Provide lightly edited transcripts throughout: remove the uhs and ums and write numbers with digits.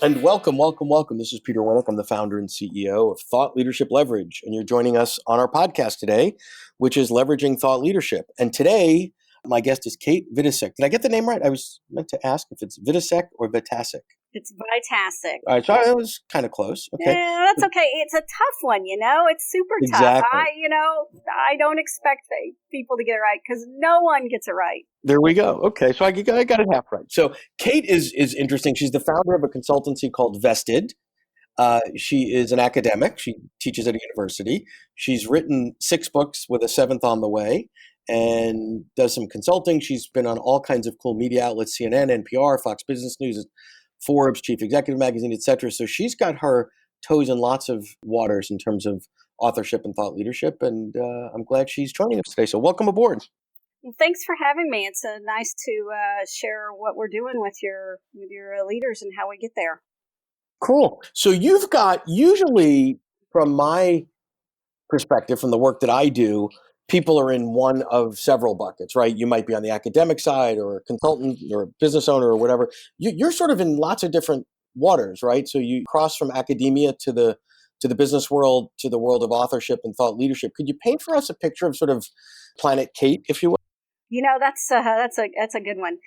And welcome, welcome, welcome. This is Peter Winick. I'm the founder and CEO of Thought Leadership Leverage. And you're joining us on our podcast today, which is Leveraging Thought Leadership. And today, my guest is Kate Vitasek. Did I get the name right? I was meant to ask if it's Vitasek or Vitasek. It's Vitasek. All right, so I was kind of close. Okay. Yeah, that's okay. It's a tough one, It's super tough. Exactly. I don't expect people to get it right because no one gets it right. There we go. Okay, so I got it half right. So Kate is interesting. She's the founder of a consultancy called Vested. She is an academic. She teaches at a university. She's written 6 books with a 7th on the way and does some consulting. She's been on all kinds of cool media outlets, CNN, NPR, Fox Business News, Forbes, Chief Executive Magazine, etc. So she's got her toes in lots of waters in terms of authorship and thought leadership. And I'm glad she's joining us today. So welcome aboard. Well, thanks for having me. It's nice to share what we're doing with your leaders and how we get there. Cool. So you've got, usually from my perspective, from the work that I do, people are in one of several buckets, right? You might be on the academic side or a consultant or a business owner or whatever. You're sort of in lots of different waters, right? So you cross from academia to the business world, to the world of authorship and thought leadership. Could you paint for us a picture of sort of Planet Kate, if you will? That's a good one.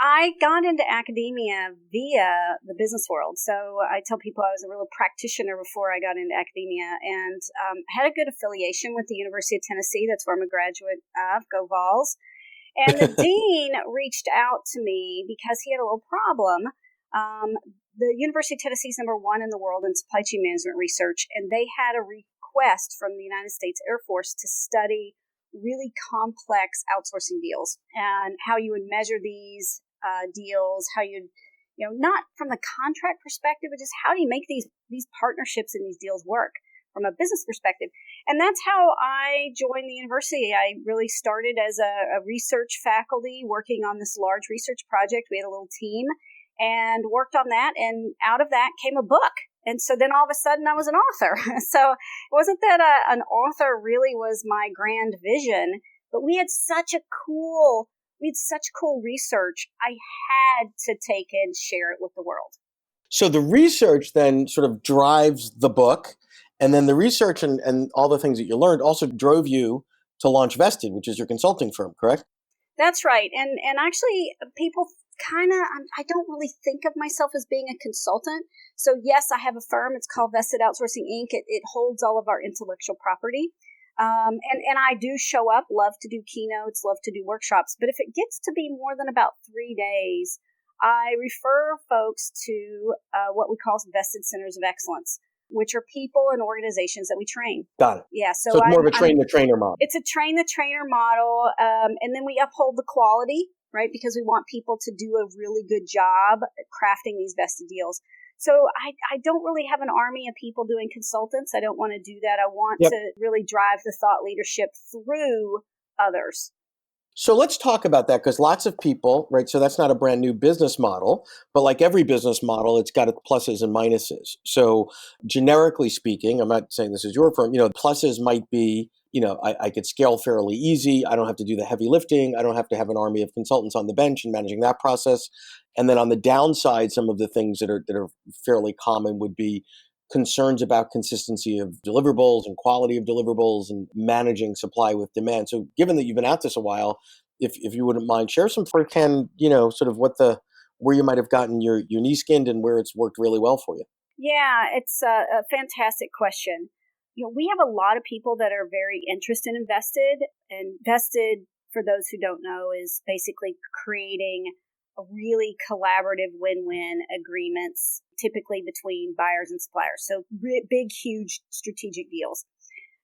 I got into academia via the business world. So I tell people I was a real practitioner before I got into academia and had a good affiliation with the University of Tennessee. That's where I'm a graduate of. Go Vols. And the dean reached out to me because he had a little problem. The University of Tennessee is number 1 in the world in supply chain management research, and they had a request from the United States Air Force to study really complex outsourcing deals and how you would measure these deals, how you'd, not from the contract perspective, but just how do you make these partnerships and these deals work from a business perspective. And that's how I joined the university. I really started as a research faculty working on this large research project. We had a little team and worked on that. And out of that came a book. And so then all of a sudden I was an author. So it wasn't that an author really was my grand vision, but we had such cool research. I had to take it and share it with the world. So the research then sort of drives the book, and then the research and all the things that you learned also drove you to launch Vested, which is your consulting firm, correct? That's right. And actually people I don't really think of myself as being a consultant. So yes, I have a firm. It's called Vested Outsourcing Inc. It holds all of our intellectual property. And I do show up, love to do keynotes, love to do workshops. But if it gets to be more than about 3 days, I refer folks to what we call Vested Centers of Excellence, which are people and organizations that we train. Got it. Yeah. So it's more of a train-the-trainer model. It's a train-the-trainer model. And then we uphold the quality, right? Because we want people to do a really good job crafting these vested deals. So I don't really have an army of people doing consultants. I don't want to do that. I want to really drive the thought leadership through others. So let's talk about that, because lots of people, right? So that's not a brand new business model, but like every business model, it's got its pluses and minuses. So generically speaking, I'm not saying this is your firm, pluses might be, I could scale fairly easy. I don't have to do the heavy lifting. I don't have to have an army of consultants on the bench and managing that process. And then on the downside, some of the things that are fairly common would be concerns about consistency of deliverables and quality of deliverables and managing supply with demand. So given that you've been at this a while, if you wouldn't mind, share some firsthand, sort of where you might have gotten your knee skinned and where it's worked really well for you. Yeah, it's a fantastic question. We have a lot of people that are very interested in Vested. And Vested, for those who don't know, is basically creating a really collaborative win-win agreements, typically between buyers and suppliers. So big, huge strategic deals.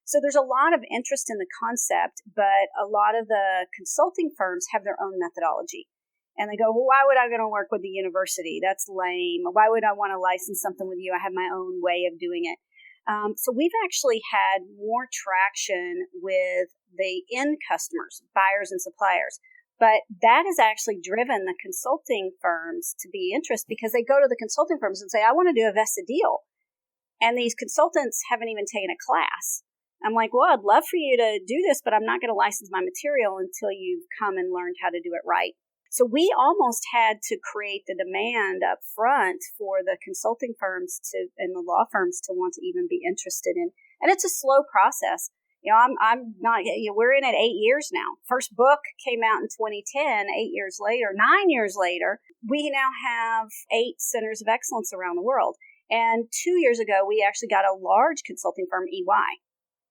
So there's a lot of interest in the concept, but a lot of the consulting firms have their own methodology. And they go, well, why would I going to work with the university? That's lame. Why would I want to license something with you? I have my own way of doing it. So we've actually had more traction with the end customers, buyers and suppliers. But that has actually driven the consulting firms to be interested, because they go to the consulting firms and say, I want to do a vested deal. And these consultants haven't even taken a class. I'm like, well, I'd love for you to do this, but I'm not going to license my material until you've come and learned how to do it right. So we almost had to create the demand up front for the consulting firms and the law firms to want to even be interested in. And it's a slow process. I'm not, we're in it 8 years now. First book came out in 2010, 8 years later, 9 years later, we now have 8 centers of excellence around the world. And 2 years ago, we actually got a large consulting firm, EY.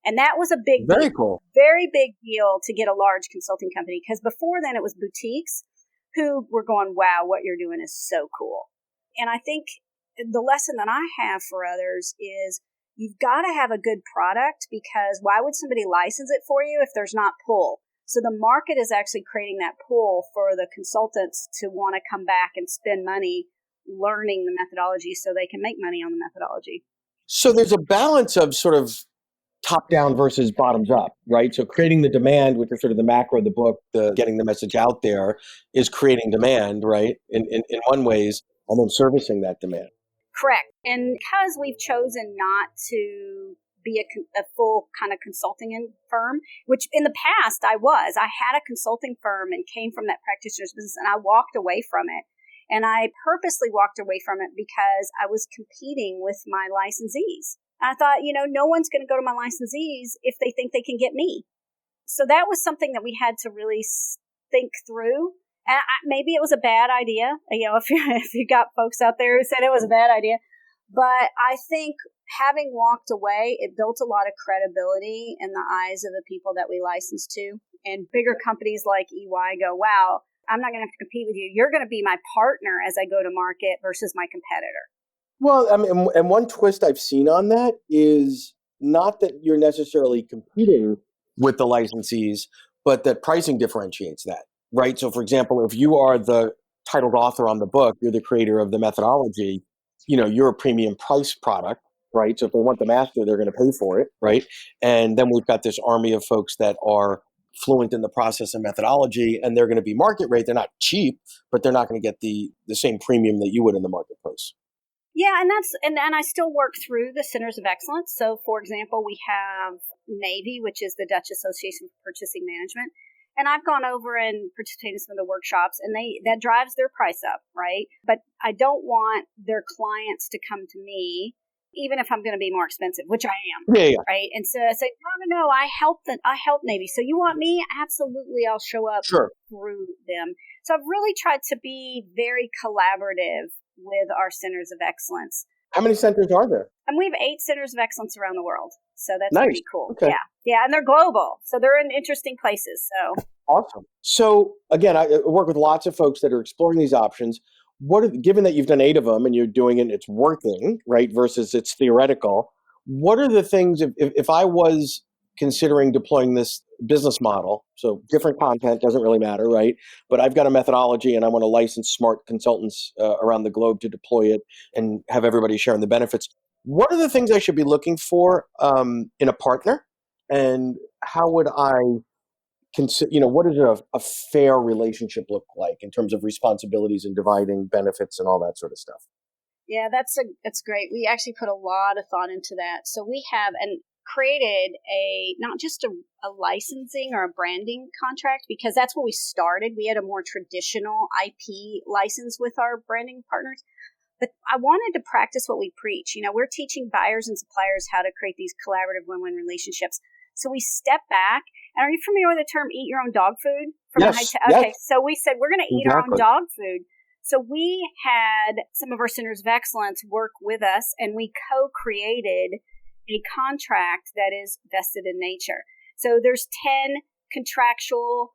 And that was a big Very deal. cool. Very big deal to get a large consulting company, because before then it was boutiques who were going, wow, what you're doing is so cool. And I think the lesson that I have for others is you've got to have a good product, because why would somebody license it for you if there's not pull? So the market is actually creating that pull for the consultants to want to come back and spend money learning the methodology so they can make money on the methodology. So there's a balance of sort of top down versus bottoms up, right? So creating the demand, which is sort of the macro of the book, the getting the message out there, is creating demand, right? In one ways, and then servicing that demand. Correct. And because we've chosen not to be a full kind of consulting firm, which in the past I had a consulting firm and came from that practitioner's business, and I walked away from it. And I purposely walked away from it because I was competing with my licensees. I thought, no one's going to go to my licensees if they think they can get me. So that was something that we had to really think through. And maybe it was a bad idea, if you got folks out there who said it was a bad idea. But I think having walked away, it built a lot of credibility in the eyes of the people that we licensed to. And bigger companies like EY go, wow, I'm not going to have to compete with you. You're going to be my partner as I go to market versus my competitor. Well, I mean, and one twist I've seen on that is not that you're necessarily competing with the licensees, but that pricing differentiates that, right? So, for example, if you are the titled author on the book, you're the creator of the methodology, you're a premium price product, right? So if they want the master, they're going to pay for it, right? And then we've got this army of folks that are fluent in the process and methodology, and they're going to be market rate. They're not cheap, but they're not going to get the same premium that you would in the marketplace. Yeah, and I still work through the Centers of Excellence. So, for example, we have Navy, which is the Dutch Association for Purchasing Management, and I've gone over and participated in some of the workshops, and that drives their price up, right? But I don't want their clients to come to me, even if I'm going to be more expensive, which I am, Yeah. right? And so I say, no, I help Navy. So you want me? Absolutely, I'll show up through them. So I've really tried to be very collaborative with our centers of excellence. How many centers are there? And we have 8 centers of excellence around the world. So that's nice. Pretty cool. Okay. Yeah. And they're global. So they're in interesting places. So awesome. So again, I work with lots of folks that are exploring these options. Given that you've done 8 of them and you're doing it and it's working, right, versus it's theoretical, what are the things, if I was considering deploying this business model, so different content, doesn't really matter, right? But I've got a methodology and I want to license smart consultants around the globe to deploy it and have everybody sharing the benefits. What are the things I should be looking for in a partner? And how would I consider, what does a fair relationship look like in terms of responsibilities and dividing benefits and all that sort of stuff? Yeah, that's great. We actually put a lot of thought into that. So we have created not just a licensing or a branding contract, because that's what we started. We had a more traditional IP license with our branding partners. But I wanted to practice what we preach. We're teaching buyers and suppliers how to create these collaborative win-win relationships. So we step back. And are you familiar with the term eat your own dog food? Yes. Okay, so we said we're going to eat our own Exactly. dog food. So we had some of our centers of excellence work with us, and we co-created a contract that is vested in nature. So there's 10 contractual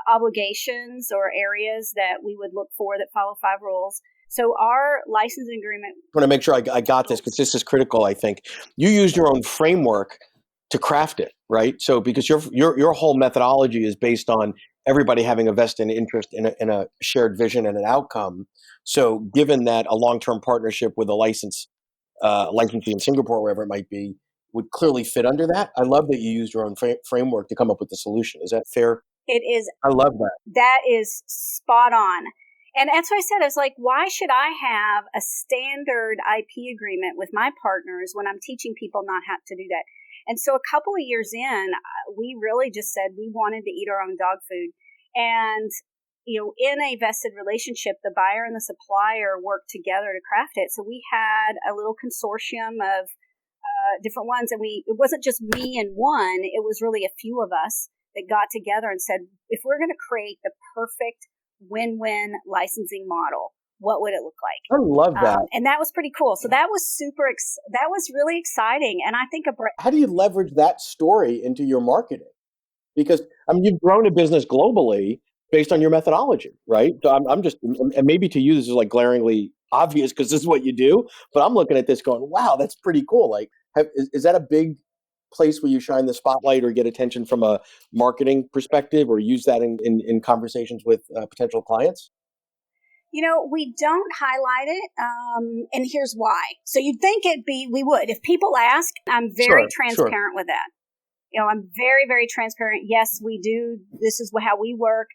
obligations or areas that we would look for that follow 5 rules. So our licensing agreement. I want to make sure I got this, because this is critical, I think. You used your own framework to craft it, right? So because your whole methodology is based on everybody having a vested interest in a shared vision and an outcome. So given that a long-term partnership with a licensee in Singapore, wherever it might be, would clearly fit under that. I love that you used your own framework to come up with the solution. Is that fair? It is. I love that. That is spot on. And that's what I said. I was like, why should I have a standard IP agreement with my partners when I'm teaching people not how to do that? And so a couple of years in, we really just said we wanted to eat our own dog food. And in a vested relationship, the buyer and the supplier work together to craft it. So we had a little consortium of different ones, and it wasn't just me and one, it was really a few of us that got together and said, if we're going to create the perfect win-win licensing model, what would it look like? I love that. And that was pretty cool. So that was that was really exciting. And I think how do you leverage that story into your marketing? Because you've grown a business globally based on your methodology, right? So I'm just, and maybe to you this is like glaringly obvious because this is what you do, but I'm looking at this going, wow, that's pretty cool. Like, is that a big place where you shine the spotlight or get attention from a marketing perspective, or use that in conversations with potential clients? We don't highlight it, and here's why. So you'd think we would. If people ask, I'm very transparent with that. I'm very, very transparent. Yes, we do. This is how we work,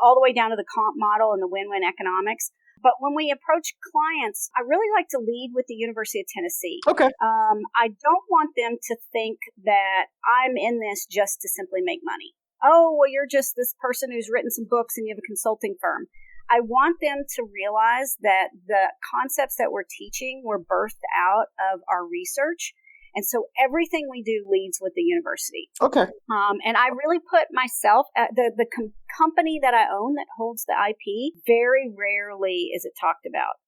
all the way down to the comp model and the win-win economics. But when we approach clients, I really like to lead with the University of Tennessee. Okay. I don't want them to think that I'm in this just to simply make money. Oh, well, you're just this person who's written some books and you have a consulting firm. I want them to realize that the concepts that we're teaching were birthed out of our research. And so everything we do leads with the university. Okay. And I really put myself at the company that I own that holds the IP. Very rarely is it talked about.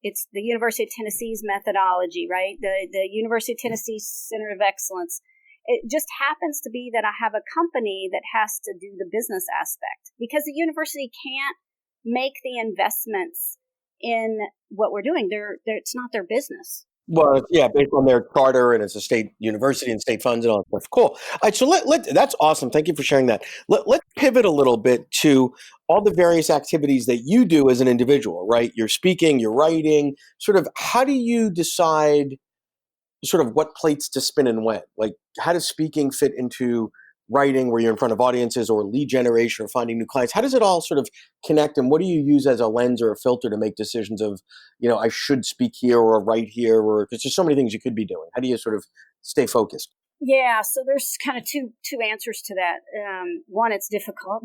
It's the University of Tennessee's methodology, right? The University of Tennessee Center of Excellence. It just happens to be that I have a company that has to do the business aspect because the university can't make the investments in what we're doing. It's not their business. Well, yeah, based on their charter, and it's a state university and state funds and all that stuff. Cool. All right, so that's awesome. Thank you for sharing that. Let's pivot a little bit to all the various activities that you do as an individual, right? You're speaking, you're writing, sort of how do you decide sort of what plates to spin and when? Like, how does speaking fit into writing where you're in front of audiences, or lead generation, or finding new clients? How does it all sort of connect, and what do you use as a lens or a filter to make decisions of, I should speak here or write here, or because there's so many things you could be doing. How do you sort of stay focused? Yeah, so there's kind of two answers to that. One, it's difficult.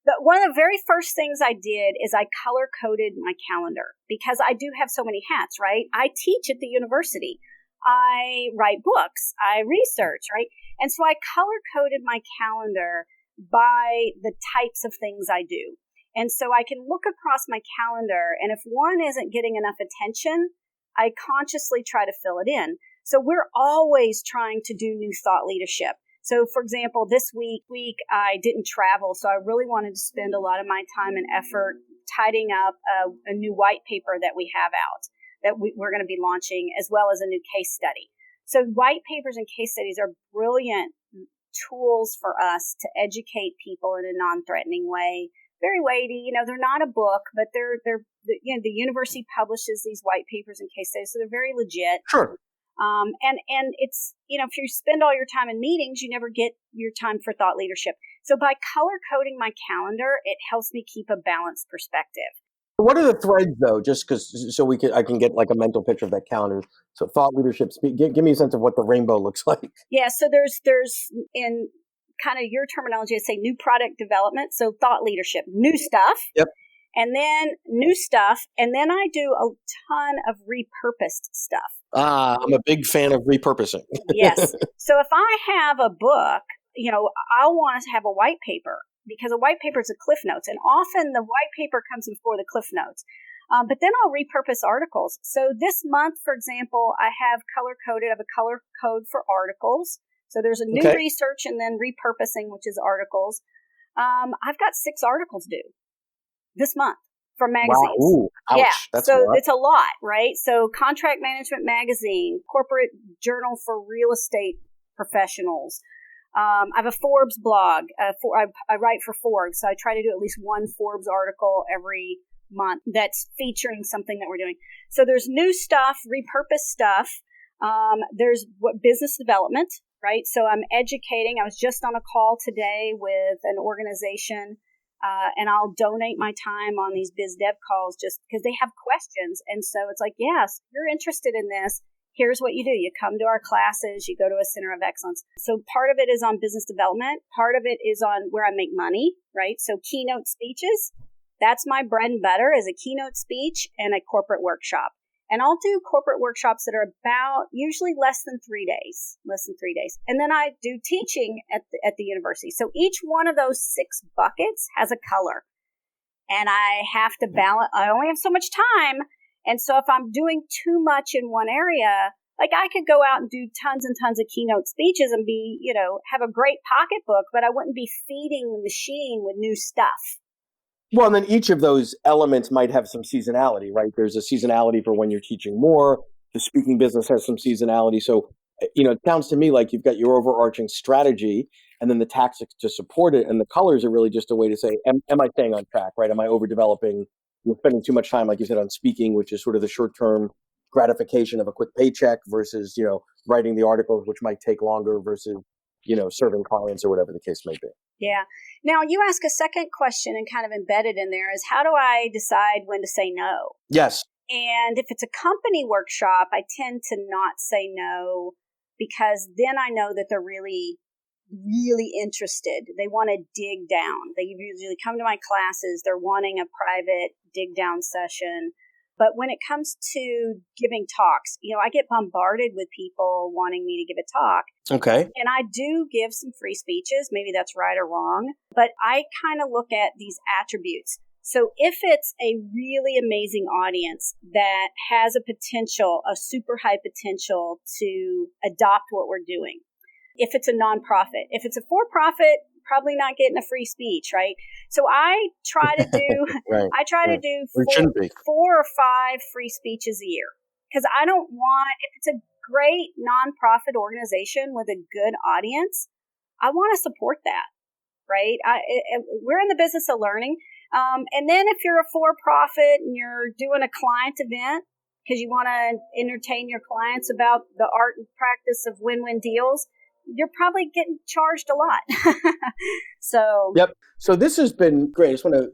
But one of the very first things I did is I color coded my calendar because I do have so many hats, right? I teach at the university. I write books. I research, right? And so I color coded my calendar by the types of things I do. And so I can look across my calendar, and if one isn't getting enough attention, I consciously try to fill it in. So we're always trying to do new thought leadership. So, for example, this week I didn't travel, so I really wanted to spend a lot of my time and effort tidying up a new white paper that we have out that we're going to be launching, as well as a new case study. So white papers and case studies are brilliant tools for us to educate people in a non-threatening way. Very weighty, they're not a book, but they're the university publishes these white papers and case studies, so they're very legit. Sure. And it's, if you spend all your time in meetings, you never get your time for thought leadership. So by color coding my calendar, it helps me keep a balanced perspective. What are the threads, though? Just because, so I can get like a mental picture of that calendar. So thought leadership. Give me a sense of what the rainbow looks like. Yeah. So there's in kind of your terminology, I'd say new product development. So thought leadership, new stuff. Yep. And then new stuff, and then I do a ton of repurposed stuff. I'm a big fan of repurposing. Yes. So if I have a book, I'll want to have a white paper, because a white paper is a cliff notes, and often the white paper comes before the cliff notes. But then I'll repurpose articles. So this month, for example, I have I have a color code for articles. So there's a new research and then repurposing, which is articles. I've got 6 articles due this month for magazines. Wow. Ooh, ouch. Yeah. That's so it's a lot, right? So Contract Management Magazine, Corporate Journal for Real Estate Professionals. I have a Forbes blog. I write for Forbes, so I try to do at least one Forbes article every month that's featuring something that we're doing. So there's new stuff, repurposed stuff. There's business development, right? So I'm educating. I was just on a call today with an organization, and I'll donate my time on these biz dev calls just because they have questions. And so it's like, yes, you're interested in this. Here's what you do. You come to our classes, you go to a center of excellence. So part of it is on business development. Part of it is on where I make money, right? So keynote speeches, That's my bread and butter, is a keynote speech and a corporate workshop. And I'll do corporate workshops that are about usually less than 3 days. And then I do teaching at the university. So each one of those 6 buckets has a color. And I have to balance. I only have so much time. And so if I'm doing too much in one area, like I could go out and do tons and tons of keynote speeches and be, have a great pocketbook, but I wouldn't be feeding the machine with new stuff. Well, and then each of those elements might have some seasonality, right? There's a seasonality for when you're teaching more. The speaking business has some seasonality. So, it sounds to me like you've got your overarching strategy and then the tactics to support it. And the colors are really just a way to say, am I staying on track, right? Am I overdeveloping? Spending too much time, like you said, on speaking, which is sort of the short-term gratification of a quick paycheck versus, writing the articles, which might take longer versus, serving clients or whatever the case may be. Yeah. Now, you ask a second question and kind of embedded in there is, how do I decide when to say no? Yes. And if it's a company workshop, I tend to not say no because then I know that they're really, really interested. They want to dig down. They usually come to my classes. They're wanting a private dig down session. But when it comes to giving talks, I get bombarded with people wanting me to give a talk. Okay. And I do give some free speeches. Maybe that's right or wrong. But I kind of look at these attributes. So if it's a really amazing audience that has a super high potential to adopt what we're doing, if it's a nonprofit, if it's a for-profit, probably not getting a free speech, right? So I try to do, to do 4 or 5 free speeches a year because I don't want, if it's a great nonprofit organization with a good audience, I want to support that, right? We're in the business of learning. And then if you're a for-profit and you're doing a client event because you want to entertain your clients about the art and practice of win-win deals, you're probably getting charged a lot. So. Yep. So this has been great. I just want to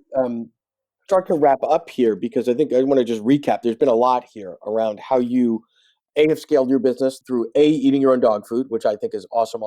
start to wrap up here because I think I want to just recap. There's been a lot here around how you have scaled your business through eating your own dog food, which I think is awesome,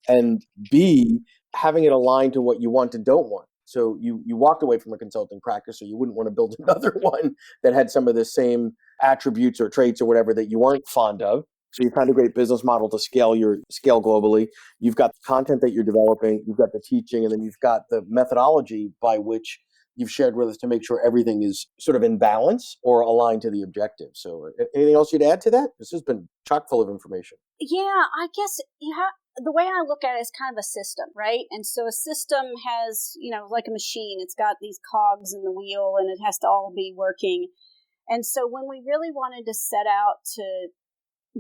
and B, having it aligned to what you want and don't want. So you walked away from a consulting practice, so you wouldn't want to build another one that had some of the same attributes or traits or whatever that you weren't fond of. So you found a great business model to scale globally. You've got the content that you're developing, you've got the teaching, and then you've got the methodology by which you've shared with us to make sure everything is sort of in balance or aligned to the objective. So anything else you'd add to that? This has been chock full of information. Yeah, I guess the way I look at it is kind of a system, right? And so a system has, like a machine, it's got these cogs in the wheel and it has to all be working. And so when we really wanted to set out to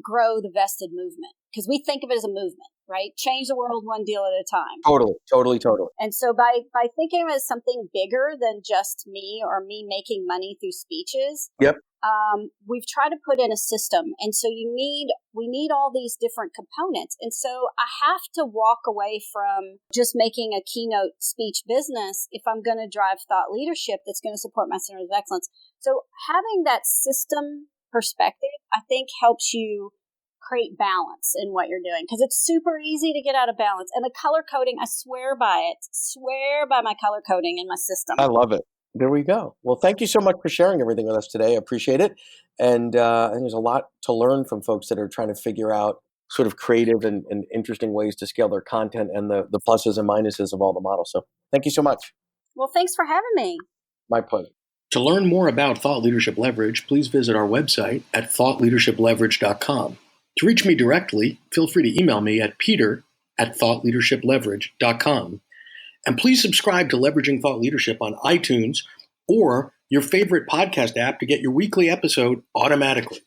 grow the Vested movement, because we think of it as a movement, right? Change the world one deal at a time. Totally. And so by thinking of it as something bigger than just me or me making money through speeches, yep. We've tried to put in a system. And so we need all these different components. And so I have to walk away from just making a keynote speech business if I'm going to drive thought leadership that's going to support my centers of excellence. So having that system perspective, I think, helps you create balance in what you're doing because it's super easy to get out of balance. And the color coding, I swear by it. Swear by my color coding in my system. I love it. There we go. Well, thank you so much for sharing everything with us today. I appreciate it. And I think there's a lot to learn from folks that are trying to figure out sort of creative and interesting ways to scale their content and the pluses and minuses of all the models. So thank you so much. Well, thanks for having me. My pleasure. To learn more about Thought Leadership Leverage, please visit our website at thoughtleadershipleverage.com. To reach me directly, feel free to email me at peter@thoughtleadershipleverage.com. And please subscribe to Leveraging Thought Leadership on iTunes or your favorite podcast app to get your weekly episode automatically.